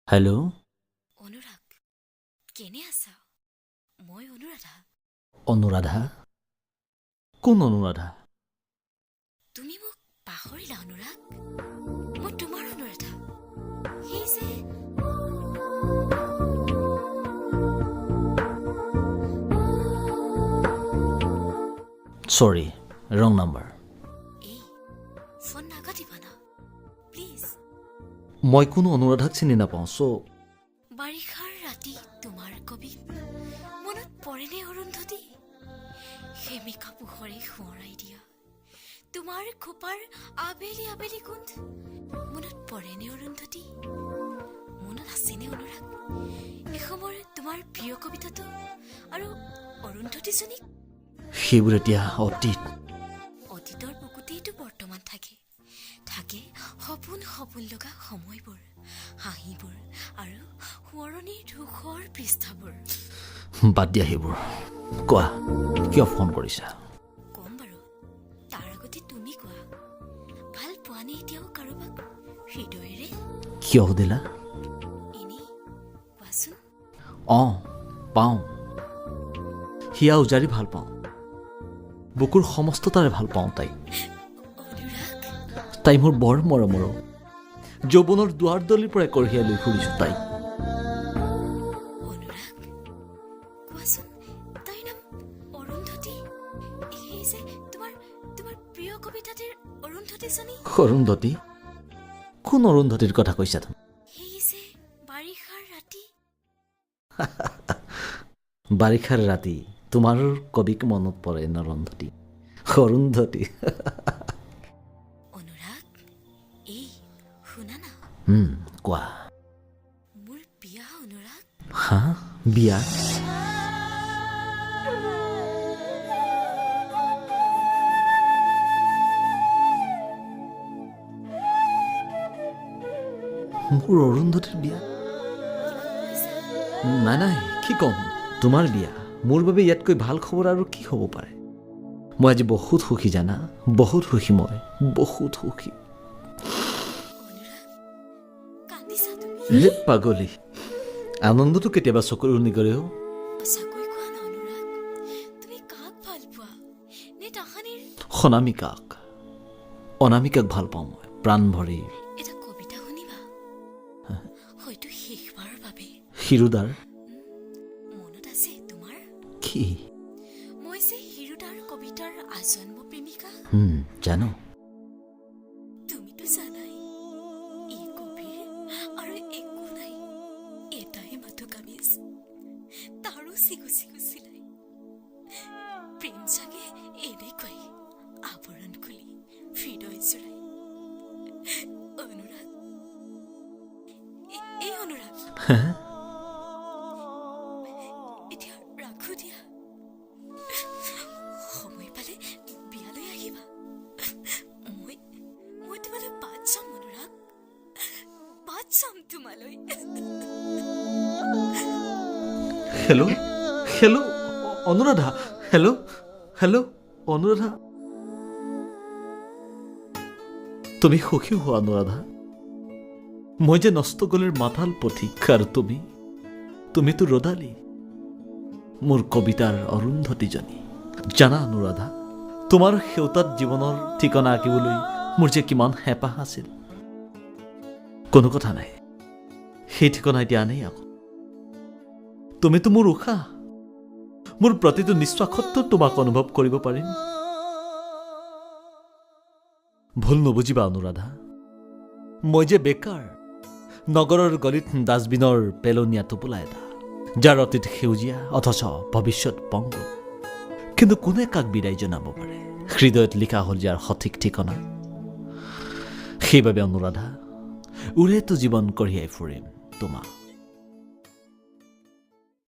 hello' Anurag কেনে আছা মই অনুৰাধা অনুৰাধা কোন অনুৰাধা তুমি মোক পাহৰিলা অনুৰাগ মই তোমাৰ অনুৰাধা সেই যে চৰি ৰং নাম্বাৰ এই ফোন নাকাটিবা না প্লিজ মই কোনো অনুৰাধাক চিনি নাপাওঁ বাৰিষাৰ ৰাতি তোমাৰ কবিত মনত পৰেনে অৰুন্ধতী সেমিকা পোহৰে সোঁৱৰাই দিয়া তোমাৰ খোপাৰ আবেলি আবেলি গোন্ধ মনত পৰেনে অৰুন্ধতী মনত আছেনে অনুৰাগ এসময়ৰ তোমাৰ প্ৰিয় কবিতাটো আৰু অৰুন্ধতীজনীক সেইবোৰ এতিয়া অতীত অতীতৰ বুকুতেইতো বৰ্তমান থাকে সপোন সপোন লগা সময়বোৰ হাঁহিবোৰ আৰু সোঁৱৰণিৰ ধূসৰ পৃষ্ঠাবোৰ বাদ দিয়া সেইবোৰ কোৱা কিয় ফোন কৰিছা কম বাৰু তাৰ আগতে তুমি কোৱা ভাল পোৱা নে এতিয়াও কাৰোবাক হৃদয়েৰে কিয় সুধিলা এনেই কোৱাচোন অঁ পাওঁ হিয়া উজাৰি ভাল পাওঁ বুকুৰ সমস্ততাৰে ভাল পাওঁ তাইক অনুৰাগ তাই মোৰ বৰ মৰমৰো যৌৱনৰ দুৱাৰদলিৰ পৰাই কঢ়িয়াই লৈ ফুৰিছোঁ তাইক অনুৰাগ কোৱাচোন তাইৰ নাম অৰুন্ধতী এই যে তোমাৰ প্ৰিয় কবিতাটিৰ অৰুন্ধতীজনী অৰুন্ধতী কোন অৰুন্ধতীৰ কথা কৈছা তুমি সেই যে বাৰিষাৰ ৰাতি বাৰিষাৰ ৰাতি তোমাৰ কবিক মনত পৰে অৰুন্ধতী অৰুন্ধতী অনুৰাগ এই শুনা না কোৱা মোৰ বিয়া অনুৰাগ হা বিয়া মোৰ অৰুন্ধতীৰ বিয়া নাই কি ক'ম তোমাৰ বিয়া মোৰ বাবে ইয়াতকৈ ভাল খবৰ আৰু কি হ'ব পাৰে মই আজি বহুত সুখী জানা বহুত সুখী মই বহুত সুখী অনুৰাগ কান্দিছা তুমি হে পাগলী আনন্দটো কেতিয়াবা চকুৰ নিগৰেও সঁচাকৈ কোৱা না অনুৰাগ তুমি কাক ভাল পোৱা নে তাহানিৰ অনামিকাক ভাল পাওঁ মই প্ৰাণ ভৰি এটা কবিতা শুনিবা হয়তো শেষবাৰৰ বাবে শিৰোদাৰ মনত আছে তোমাৰ কি মই যে হিৰুদাৰ কবিতাৰ আজন্ম প্ৰেমিকা জানো তুমিতো জানাই এই গভীৰ আৰু একো নাই এটাই মাথো কামিজ তাৰো চিকু চিকু চিলাই প্ৰেম চাগে এনেকুৱাই আৱৰণ খুলি হৃদয় জোৰাই অনুৰাগ এই অনুৰাগ এতিয়া ৰাখো দিয়া সময় পালে বিয়ালৈ আহিবা মই তোমালৈ বাট চাম অনুৰাগ বাট চাম তোমালৈ হেল্ল' অনুৰাধা হেল্ল' অনুৰাধা তুমি সুখী হোৱা অনুৰাধা মই যে নষ্টগলিৰ মাতাল পথিক আৰু তুমিতো ৰদালি মোৰ কবিতাৰ অৰুন্ধতীজনী জানা অনুৰাধা তোমাৰ সেউতাত জীৱনৰ ঠিকনা আঁকিবলৈ মোৰ যে কিমান হেঁপাহ আছিল কোনো কথা নাই সেই ঠিকনা এতিয়া আনেই আকৌ তুমিতো মোৰ উশাহ মোৰ প্ৰতিটো নিশ্বাসতো তোমাক অনুভৱ কৰিব পাৰিম ভুল নুবুজিবা অনুৰাধা মই যে বেকাৰ নগৰৰ গলিত ডাষ্টবিনৰ পেলনীয়া টোপোলা এটা যাৰ অতীত সেউজীয়া অথচ ভৱিষ্যত পংগু কিন্তু কোনে কাক বিদায় জনাব পাৰে হৃদয়ত লিখা হ'ল যাৰ সঠিক ঠিকনা সেইবাবে অনুৰাধা উৰেতো জীৱন কঢ়িয়াই ফুৰিম তোমাক